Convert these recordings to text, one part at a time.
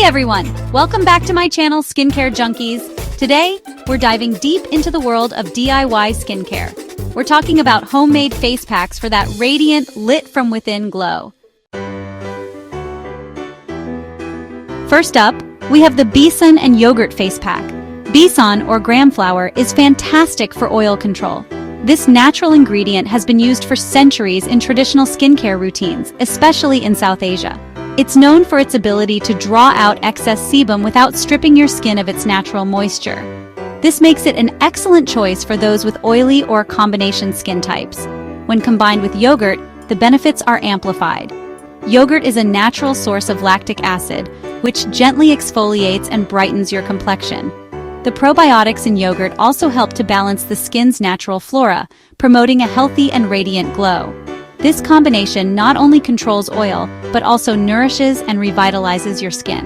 Hey everyone! Welcome back to my channel, Skincare Junkies. Today, we're diving deep into the world of DIY skincare. We're talking about homemade face packs for that radiant, lit-from-within glow. First up, we have the besan and yogurt face pack. Besan, or gram flour, is fantastic for oil control. This natural ingredient has been used for centuries in traditional skincare routines, especially in South Asia. It's known for its ability to draw out excess sebum without stripping your skin of its natural moisture. This makes it an excellent choice for those with oily or combination skin types. When combined with yogurt, the benefits are amplified. Yogurt is a natural source of lactic acid, which gently exfoliates and brightens your complexion. The probiotics in yogurt also help to balance the skin's natural flora, promoting a healthy and radiant glow. This combination not only controls oil, but also nourishes and revitalizes your skin.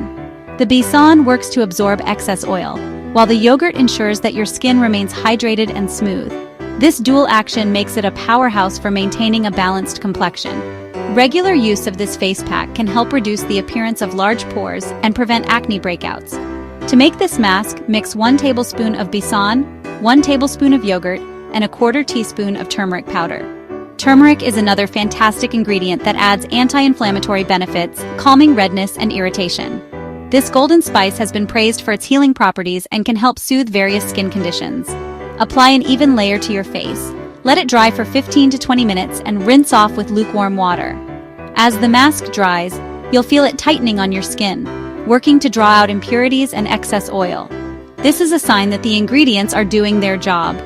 The besan works to absorb excess oil, while the yogurt ensures that your skin remains hydrated and smooth. This dual action makes it a powerhouse for maintaining a balanced complexion. Regular use of this face pack can help reduce the appearance of large pores and prevent acne breakouts. To make this mask, mix 1 tablespoon of besan, 1 tablespoon of yogurt, and a 1/4 teaspoon of turmeric powder. Turmeric is another fantastic ingredient that adds anti-inflammatory benefits, calming redness and irritation. This golden spice has been praised for its healing properties and can help soothe various skin conditions. Apply an even layer to your face. Let it dry for 15 to 20 minutes and rinse off with lukewarm water. As the mask dries, you'll feel it tightening on your skin, working to draw out impurities and excess oil. This is a sign that the ingredients are doing their job.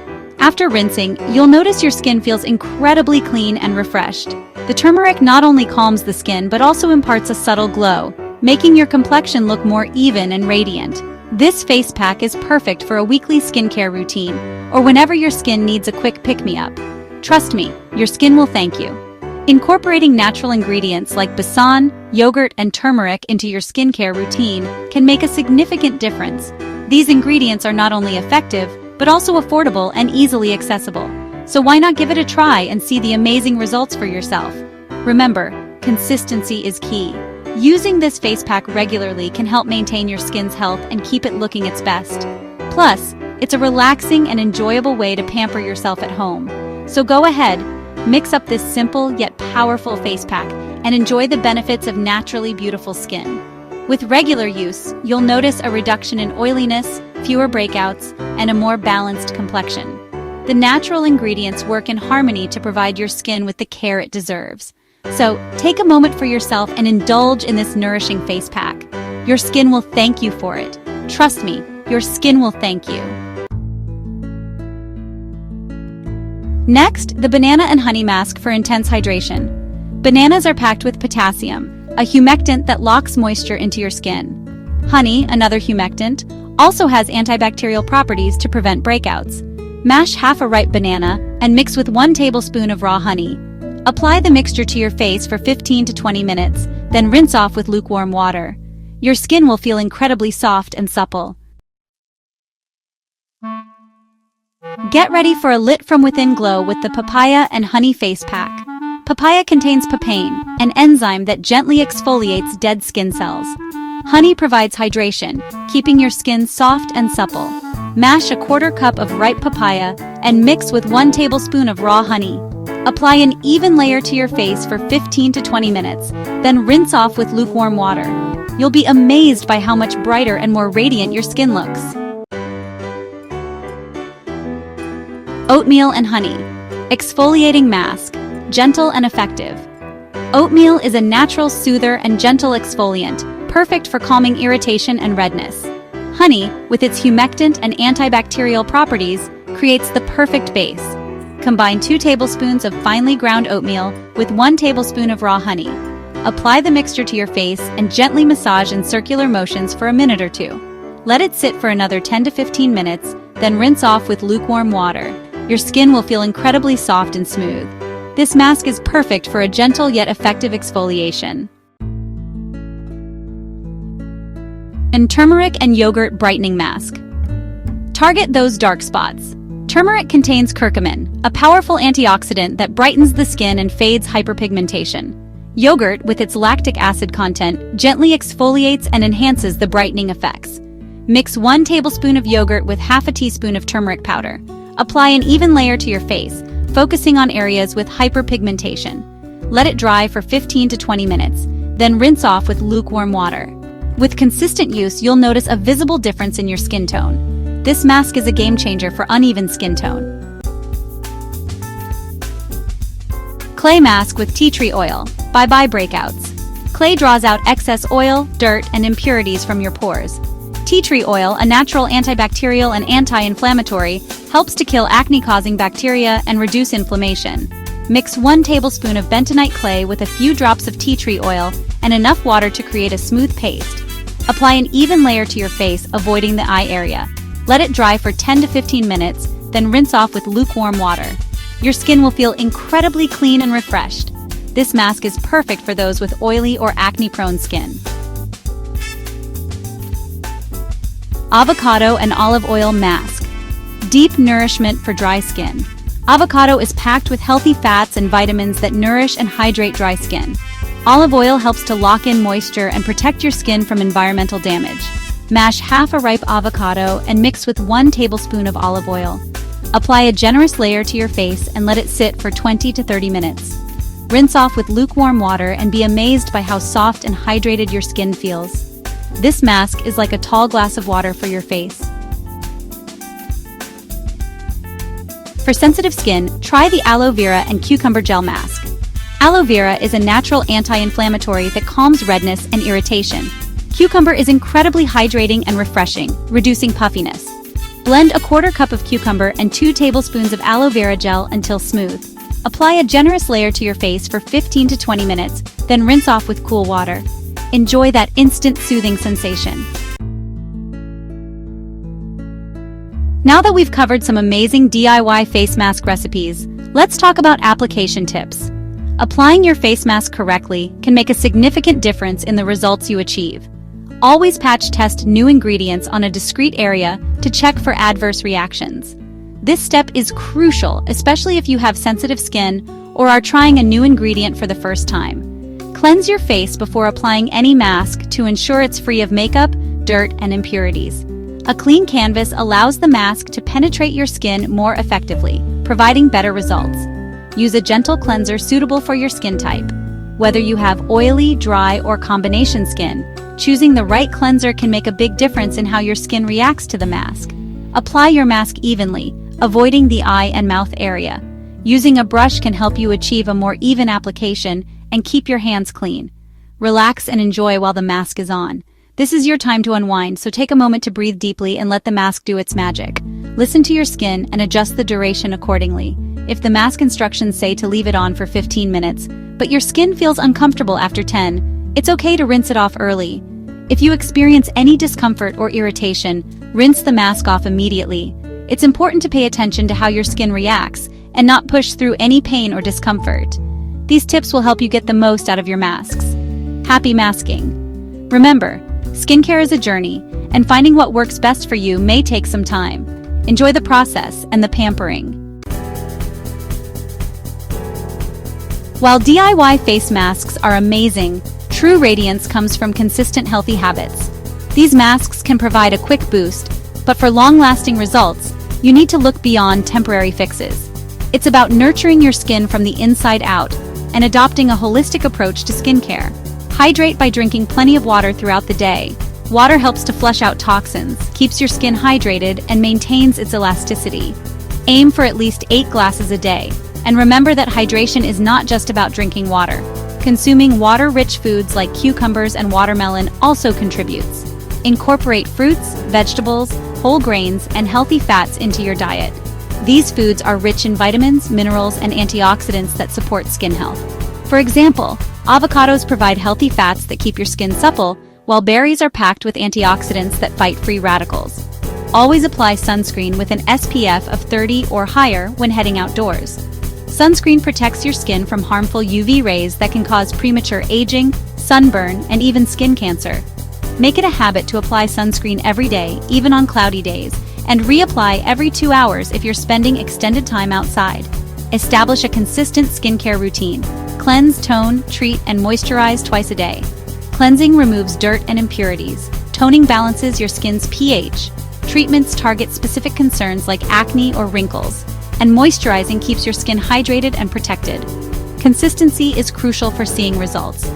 After rinsing, you'll notice your skin feels incredibly clean and refreshed. The turmeric not only calms the skin but also imparts a subtle glow, making your complexion look more even and radiant. This face pack is perfect for a weekly skincare routine or whenever your skin needs a quick pick-me-up. Trust me, your skin will thank you. Incorporating natural ingredients like besan, yogurt, and turmeric into your skincare routine can make a significant difference. These ingredients are not only effective, but also affordable and easily accessible. So why not give it a try and see the amazing results for yourself? Remember, consistency is key. Using this face pack regularly can help maintain your skin's health and keep it looking its best. Plus, it's a relaxing and enjoyable way to pamper yourself at home. So go ahead, mix up this simple yet powerful face pack and enjoy the benefits of naturally beautiful skin. With regular use, you'll notice a reduction in oiliness, fewer breakouts, and a more balanced complexion. The natural ingredients work in harmony to provide your skin with the care it deserves. So, take a moment for yourself and indulge in this nourishing face pack. Your skin will thank you for it. Trust me, your skin will thank you. Next, the banana and honey mask for intense hydration. Bananas are packed with potassium, a humectant that locks moisture into your skin. Honey, another humectant, also has antibacterial properties to prevent breakouts. Mash half a ripe banana and mix with 1 tablespoon of raw honey. Apply the mixture to your face for 15 to 20 minutes, then rinse off with lukewarm water. Your skin will feel incredibly soft and supple. Get ready for a lit-from-within glow with the papaya and honey face pack. Papaya contains papain, an enzyme that gently exfoliates dead skin cells. Honey provides hydration, keeping your skin soft and supple. Mash a 1/4 cup of ripe papaya and mix with 1 tablespoon of raw honey. Apply an even layer to your face for 15 to 20 minutes, then rinse off with lukewarm water. You'll be amazed by how much brighter and more radiant your skin looks. Oatmeal and honey. Exfoliating mask. Gentle and effective. Oatmeal is a natural soother and gentle exfoliant, perfect for calming irritation and redness. Honey, with its humectant and antibacterial properties, creates the perfect base. Combine 2 tablespoons of finely ground oatmeal with 1 tablespoon of raw honey. Apply the mixture to your face and gently massage in circular motions for a minute or 2. Let it sit for another 10 to 15 minutes, then rinse off with lukewarm water. Your skin will feel incredibly soft and smooth. This mask is perfect for a gentle yet effective exfoliation. And turmeric and yogurt brightening mask. Target those dark spots. Turmeric contains curcumin, a powerful antioxidant that brightens the skin and fades hyperpigmentation. Yogurt, with its lactic acid content, gently exfoliates and enhances the brightening effects. Mix 1 tablespoon of yogurt with half a teaspoon of turmeric powder. Apply an even layer to your face, focusing on areas with hyperpigmentation. Let it dry for 15 to 20 minutes, then rinse off with lukewarm water. With consistent use, you'll notice a visible difference in your skin tone. This mask is a game changer for uneven skin tone. Clay mask with tea tree oil. Bye-bye breakouts. Clay draws out excess oil, dirt, and impurities from your pores. Tea tree oil, a natural antibacterial and anti-inflammatory, helps to kill acne-causing bacteria and reduce inflammation. Mix 1 tablespoon of bentonite clay with a few drops of tea tree oil and enough water to create a smooth paste. Apply an even layer to your face, avoiding the eye area. Let it dry for 10 to 15 minutes, then rinse off with lukewarm water. Your skin will feel incredibly clean and refreshed. This mask is perfect for those with oily or acne-prone skin. Avocado and olive oil mask. Deep nourishment for dry skin. Avocado is packed with healthy fats and vitamins that nourish and hydrate dry skin. Olive oil helps to lock in moisture and protect your skin from environmental damage. Mash half a ripe avocado and mix with 1 tablespoon of olive oil. Apply a generous layer to your face and let it sit for 20 to 30 minutes. Rinse off with lukewarm water and be amazed by how soft and hydrated your skin feels. This mask is like a tall glass of water for your face. For sensitive skin, try the aloe vera and cucumber gel mask. Aloe vera is a natural anti-inflammatory that calms redness and irritation. Cucumber is incredibly hydrating and refreshing, reducing puffiness. Blend a 1/4 cup of cucumber and 2 tablespoons of aloe vera gel until smooth. Apply a generous layer to your face for 15 to 20 minutes, then rinse off with cool water. Enjoy that instant soothing sensation. Now that we've covered some amazing DIY face mask recipes, let's talk about application tips. Applying your face mask correctly can make a significant difference in the results you achieve. Always patch test new ingredients on a discrete area to check for adverse reactions. This step is crucial, especially if you have sensitive skin or are trying a new ingredient for the first time. Cleanse your face before applying any mask to ensure it's free of makeup, dirt, and impurities. A clean canvas allows the mask to penetrate your skin more effectively, providing better results. Use a gentle cleanser suitable for your skin type. Whether you have oily, dry, or combination skin, choosing the right cleanser can make a big difference in how your skin reacts to the mask. Apply your mask evenly, avoiding the eye and mouth area. Using a brush can help you achieve a more even application and keep your hands clean. Relax and enjoy while the mask is on. This is your time to unwind, so take a moment to breathe deeply and let the mask do its magic. Listen to your skin and adjust the duration accordingly. If the mask instructions say to leave it on for 15 minutes, but your skin feels uncomfortable after 10, it's okay to rinse it off early. If you experience any discomfort or irritation, rinse the mask off immediately. It's important to pay attention to how your skin reacts and not push through any pain or discomfort. These tips will help you get the most out of your masks. Happy masking! Remember, skincare is a journey, and finding what works best for you may take some time. Enjoy the process and the pampering. While DIY face masks are amazing, true radiance comes from consistent healthy habits. These masks can provide a quick boost, but for long-lasting results, you need to look beyond temporary fixes. It's about nurturing your skin from the inside out and adopting a holistic approach to skincare. Hydrate by drinking plenty of water throughout the day. Water helps to flush out toxins, keeps your skin hydrated, and maintains its elasticity. Aim for at least 8 glasses a day. And remember that hydration is not just about drinking water. Consuming water-rich foods like cucumbers and watermelon also contributes. Incorporate fruits, vegetables, whole grains, and healthy fats into your diet. These foods are rich in vitamins, minerals, and antioxidants that support skin health. For example, avocados provide healthy fats that keep your skin supple, while berries are packed with antioxidants that fight free radicals. Always apply sunscreen with an SPF of 30 or higher when heading outdoors. Sunscreen protects your skin from harmful UV rays that can cause premature aging, sunburn, and even skin cancer. Make it a habit to apply sunscreen every day, even on cloudy days, and reapply every 2 hours if you're spending extended time outside. Establish a consistent skincare routine. Cleanse, tone, treat, and moisturize twice a day. Cleansing removes dirt and impurities. Toning balances your skin's pH. Treatments target specific concerns like acne or wrinkles. And moisturizing keeps your skin hydrated and protected. Consistency is crucial for seeing results.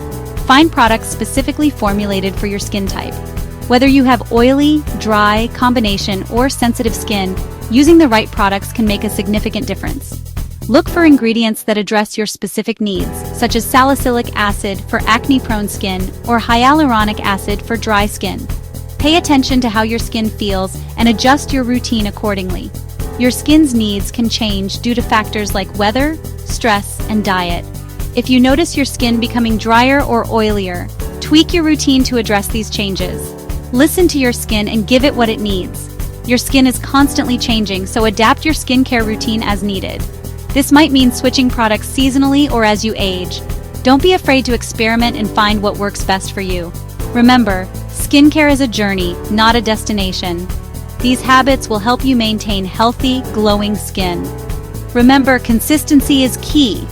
Find products specifically formulated for your skin type. Whether you have oily, dry, combination, or sensitive skin, using the right products can make a significant difference. Look for ingredients that address your specific needs, such as salicylic acid for acne-prone skin or hyaluronic acid for dry skin. Pay attention to how your skin feels and adjust your routine accordingly. Your skin's needs can change due to factors like weather, stress, and diet. If you notice your skin becoming drier or oilier, tweak your routine to address these changes. Listen to your skin and give it what it needs. Your skin is constantly changing, so adapt your skincare routine as needed. This might mean switching products seasonally or as you age. Don't be afraid to experiment and find what works best for you. Remember, skincare is a journey, not a destination. These habits will help you maintain healthy, glowing skin. Remember, consistency is key.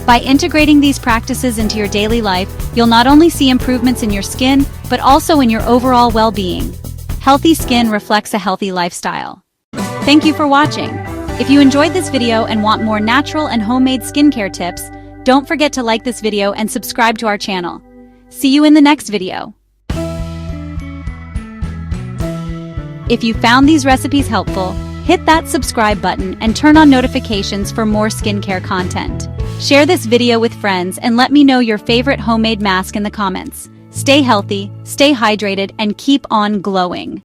By integrating these practices into your daily life, you'll not only see improvements in your skin, but also in your overall well-being. Healthy skin reflects a healthy lifestyle. Thank you for watching. If you enjoyed this video and want more natural and homemade skincare tips, don't forget to like this video and subscribe to our channel. See you in the next video. If you found these recipes helpful, hit that subscribe button and turn on notifications for more skincare content. Share this video with friends and let me know your favorite homemade mask in the comments. Stay healthy, stay hydrated, and keep on glowing.